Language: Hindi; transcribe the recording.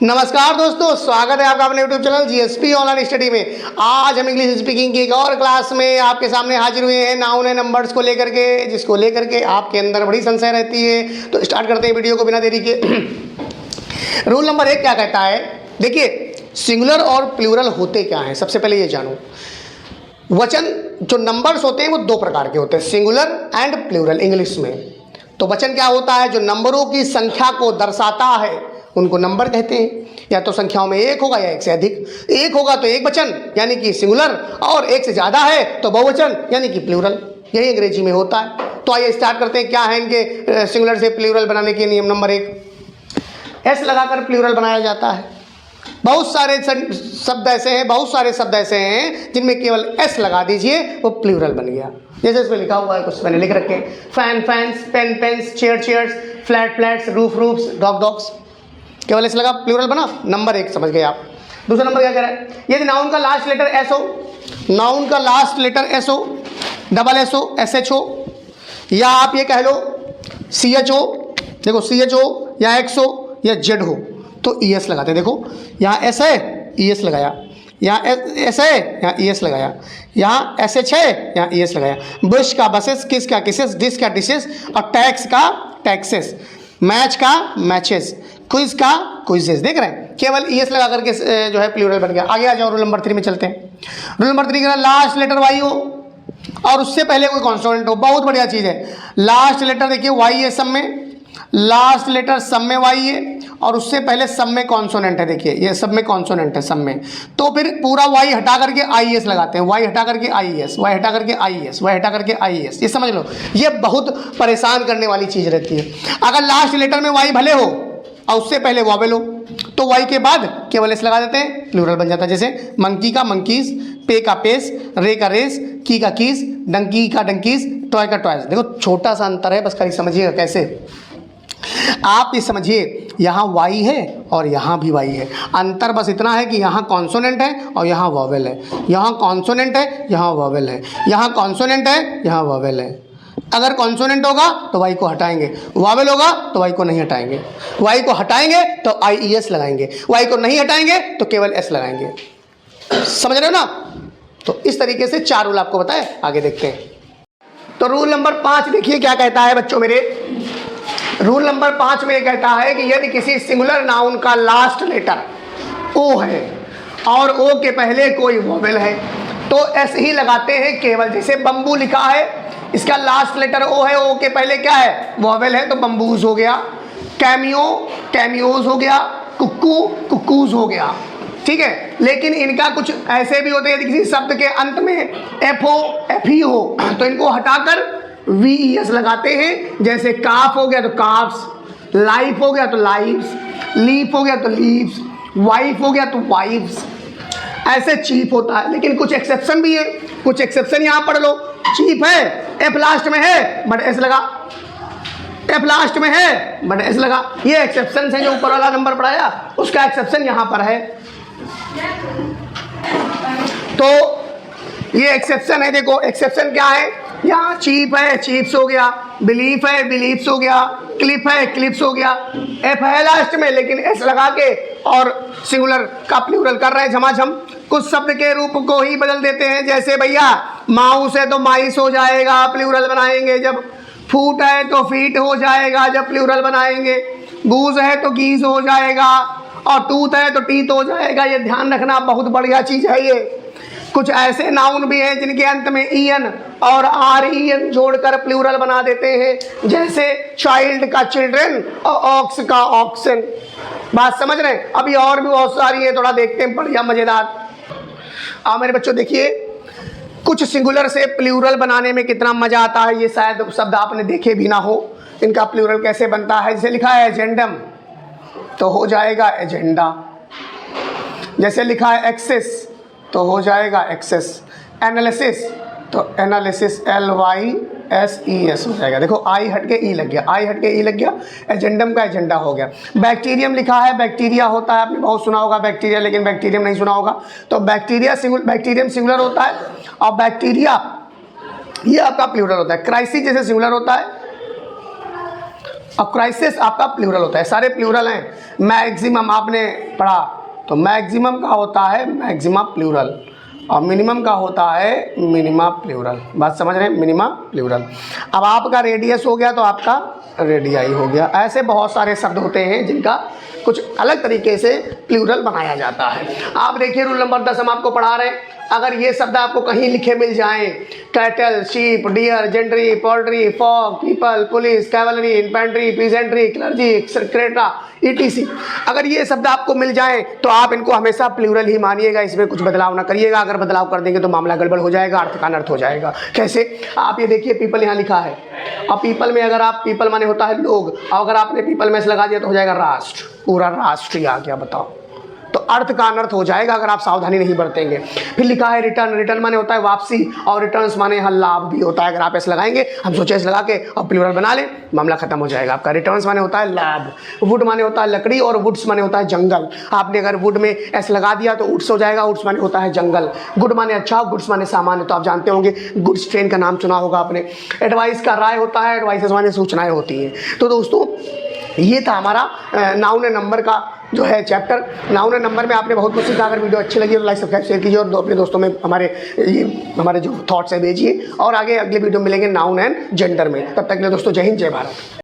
नमस्कार दोस्तों, स्वागत है आपका अपने YouTube channel GSP online study में। आज हम इंग्लिश स्पीकिंग की एक और क्लास में आपके सामने हाजिर हुए हैं नाउन एंड नंबर्स को लेकर के, जिसको लेकर के आपके अंदर बड़ी संशय रहती है। तो स्टार्ट करते हैं वीडियो को बिना देरी के। रूल नंबर 1 क्या कहता है, देखिए सिंगुलर और प्लूरल होते क्या हैं। सबसे पहले ये जानो, वचन जो नंबर्स होते हैं वो 2 प्रकार के होते हैं, सिंगुलर एंड प्लूरल इंग्लिश में। तो वचन क्या होता है, जो नंबरों की संख्या को दर्शाता है उनको नंबर कहते हैं। या तो संख्याओं में 1 होगा या 1 से अधिक। 1 होगा तो एक वचन यानी कि सिंगुलर, और 1 से ज़्यादा है तो बहुवचन यानी कि प्लूरल। यही अंग्रेजी में होता है। तो आइए स्टार्ट करते हैं, क्या है इनके सिंगुलर से प्लूरल बनाने के नियम। नंबर 1, एस लगाकर प्लूरल बनाया जाता है। बहुत सारे शब्द ऐसे हैं, बहुत सारे शब्द ऐसे हैं जिनमें केवल एस लगा दीजिए वो प्लूरल बन गया। जैसे इसमें लिखा हुआ है, कुछ मैंने लिख रखे, fan fans, pen pens, chair chairs, flat flats, roof roofs, dog dogs. केवल एस लगा प्लूरल बना। नंबर 1 समझ गए आप। दूसरा नंबर क्या कह रहा है, यदि नाउन का लास्ट लेटर एस हो, नाउन का लास्ट लेटर एस हो, डबल एस हो, एस एच हो, या आप ये कह लो सी एच हो, देखो सी एच हो या एक्स हो या जेड हो, तो ई एस लगाते हैं। देखो यहाँ एस है, ई एस लगाया, यहाँ एस है, यहाँ ई एस लगाया, यहाँ एस एच है, यहाँ ई एस लगाया। बुश का बसेस, किस का किसेस, डिश का डिशेस, और टैक्स का टैक्सेस, मैच का मैचेस, क्विज का क्विजेस। देख रहे हैं, केवल ई एस लगा करके जो है प्लूरल बन गया। आगे आ जाओ, रूल नंबर 3 में चलते हैं। रूल नंबर 3 का लास्ट लेटर वाई हो और उससे पहले कोई कॉन्सोनेंट हो। बहुत बढ़िया चीज़ है। लास्ट लेटर देखिए वाई है सब में, लास्ट लेटर सब में वाई है और उससे पहले सब में कॉन्सोनेंट है। देखिए ये सब में कॉन्सोनेंट है सब में, तो फिर पूरा वाई हटा करके आई एस लगाते हैं। वाई हटा करके आई एस, वाई हटा करके आई एस, वाई हटा करके आई एस। ये समझ लो, ये बहुत परेशान करने वाली चीज़ रहती है। अगर लास्ट लेटर में वाई भले हो और उससे पहले वॉवेल हो तो वाई के बाद केवल एस लगा देते हैं, प्लूरल बन जाता है। जैसे मंकी का मंकीज, पे का पेस, रे का रेस, की का कीस, डंकी का डंकीज, टॉय का टॉयज। देखो छोटा सा अंतर है, बस खाली समझिएगा कैसे। आप ये समझिए, यहाँ वाई है और यहाँ भी वाई है। अंतर बस इतना है कि यहाँ कॉन्सोनेंट है और यहाँ वॉवेल है। यहाँ कॉन्सोनेंट है, यहाँ वॉवेल है। यहाँ कॉन्सोनेंट है, यहाँ वॉवेल है। अगर कॉन्सोनेंट होगा तो वाई को हटाएंगे, वावेल होगा तो वाई को नहीं हटाएंगे। वाई को हटाएंगे तो आई ई एस लगाएंगे, वाई को नहीं हटाएंगे तो केवल एस लगाएंगे। समझ रहे हो ना। तो इस तरीके से 4 रूल आपको बताए, आगे देखते हैं। तो रूल नंबर 5 देखिए क्या कहता है बच्चों मेरे। रूल नंबर 5 में कहता है कि यदि किसी सिंगुलर नाउन का लास्ट लेटर ओ है और ओ के पहले कोई वॉवेल है तो एस ही लगाते हैं केवल। जैसे बम्बू लिखा है, इसका लास्ट लेटर ओ है, ओ के पहले क्या है, वॉवेल है, तो बम्बूज हो गया। कैमियो, कैमियोज हो गया। कुक्कू, कुक्कूज हो गया। ठीक है, लेकिन इनका कुछ ऐसे भी होते हैं, यदि किसी शब्द के अंत में एफ हो, एफ ही हो, तो इनको हटाकर वी ई एस लगाते हैं। जैसे काफ हो गया तो काफ्स, लाइफ हो गया तो लाइव्स, लीफ हो गया तो लीव्स, वाइफ हो गया तो वाइफ्स। ऐसे चीफ होता है, लेकिन कुछ एक्सेप्शन भी है। कुछ एक्सेप्शन यहाँ पढ़ लो। चीफ है, एफ लास्ट में है बट एस लगा, एफ लास्ट में है बट एस लगा। ये एक्सेप्शन है, जो ऊपर वाला नंबर पढ़ाया उसका एक्सेप्शन यहाँ पर है। तो ये एक्सेप्शन है। देखो एक्सेप्शन क्या है, यहाँ चीफ है, चीफ्स हो गया, बिलीफ है, बिलीफ्स हो गया, क्लिप है, क्लिप्स हो गया। एफ है लास्ट में लेकिन एस लगा के और सिंगुलर का प्लूरल कर रहे हैं झमाझम। कुछ शब्द के रूप को ही बदल देते हैं। जैसे भैया माउस है तो माइस हो जाएगा, प्लूरल बनाएंगे जब। फूट है तो फीट हो जाएगा जब प्लूरल बनाएंगे। गूज है तो गीज हो जाएगा, और टूथ है तो टीथ हो जाएगा। ये ध्यान रखना, बहुत बढ़िया चीज़ है ये। कुछ ऐसे नाउन भी हैं जिनके अंत में ई एन और आर ई एन जोड़कर प्लूरल बना देते हैं। जैसे चाइल्ड का चिल्ड्रन और ऑक्स का ऑक्सन। बात समझ रहे हैं। अभी और भी बहुत सारी है, थोड़ा देखते हैं, बढ़िया मज़ेदार। आओ मेरे बच्चों देखिए, कुछ सिंगुलर से प्लूरल बनाने में कितना मज़ा आता है। ये शायद शब्द आपने देखे भी ना हो। इनका प्लूरल कैसे बनता है, जैसे लिखा है एजेंडम तो हो जाएगा एजेंडा। जैसे लिखा है एक्सेस तो हो जाएगा एक्सेस। एनालिसिस तो एनालिसिस, LYSES हो जाएगा। देखो आई हट के ई लग गया, आई हट के ई लग गया, एजेंडम का एजेंडा हो गया। बैक्टीरियम लिखा है, बैक्टीरिया होता है, आपने बहुत सुना होगा बैक्टीरिया, लेकिन बैक्टीरियम नहीं सुना होगा। तो बैक्टीरिया बैक्टीरियम सिंगुलर होता है और बैक्टीरिया ये आपका प्लूरल होता है। क्राइसिस जैसे सिंगुलर होता है, अब क्राइसिस आपका प्लूरल होता है, सारे प्लूरल हैं। मैक्सिमम आपने पढ़ा तो मैक्सिमम का होता है मैक्सिमा प्लूरल और मिनिमम का होता है मिनिमा प्लूरल। बात समझ रहे हैं, मिनिमा प्लूरल। अब आपका रेडियस हो गया तो आपका रेडियाई हो गया। ऐसे बहुत सारे शब्द होते हैं जिनका कुछ अलग तरीके से प्लूरल बनाया जाता है। आप देखिए रूल नंबर 10 हम आपको पढ़ा रहे हैं। अगर ये शब्द आपको कहीं लिखे मिल जाएं, cattle, sheep, deer, gentry, poultry, folk, people, police, cavalry, infantry, peasantry, clergy, सेक्रेटा, ईटीसी, अगर ये शब्द आपको मिल जाएं तो आप इनको हमेशा प्लूरल ही मानिएगा, इसमें कुछ बदलाव ना करिएगा। अगर बदलाव कर देंगे तो मामला गड़बड़ हो जाएगा, अर्थ का अनर्थ हो जाएगा। कैसे? आप ये देखिए पीपल यहाँ लिखा है, अब पीपल में अगर आप पीपल माने होता है लोग, और अगर आपने पीपल में से लगा दिया तो हो जाएगा राष्ट्र, पूरा राष्ट्र ही आ गया। बताओ, तो अर्थ का अनर्थ हो जाएगा अगर आप सावधानी नहीं बरतेंगे। फिर लिखा है रिटर्न, रिटर्न माने होता है वापसी और रिटर्न्स माने यहाँ लाभ भी होता है। अगर आप ऐसे लगाएंगे, हम सोचे ऐसे लगा के और प्लूरल बना लें, मामला खत्म हो जाएगा आपका। रिटर्न्स माने होता है लाभ, वुड माने होता है लकड़ी और वुड्स माने होता है जंगल। आपने अगर वुड में ऐसे लगा दिया तो वुड्स हो जाएगा, वुड्स माने होता है जंगल। गुड माने अच्छा, गुड्स माने सामान्य, तो आप जानते होंगे गुड्स ट्रेन का नाम सुना होगा आपने। एडवाइस का राय होता है, एडवाइसेस माने सूचनाएं होती हैं। तो दोस्तों ये था हमारा नाउन एंड नंबर का जो है चैप्टर। नाउन एंड नंबर में आपने बहुत कुछ सीखा। अगर वीडियो अच्छी लगी तो लाइक सब्सक्राइब शेयर कीजिए और अपने दोस्तों में हमारे जो थॉट्स है भेजिए। और आगे अगले वीडियो में मिलेंगे नाउन एंड जेंडर में। तब तक के लिए दोस्तों जय हिंद, जय भारत।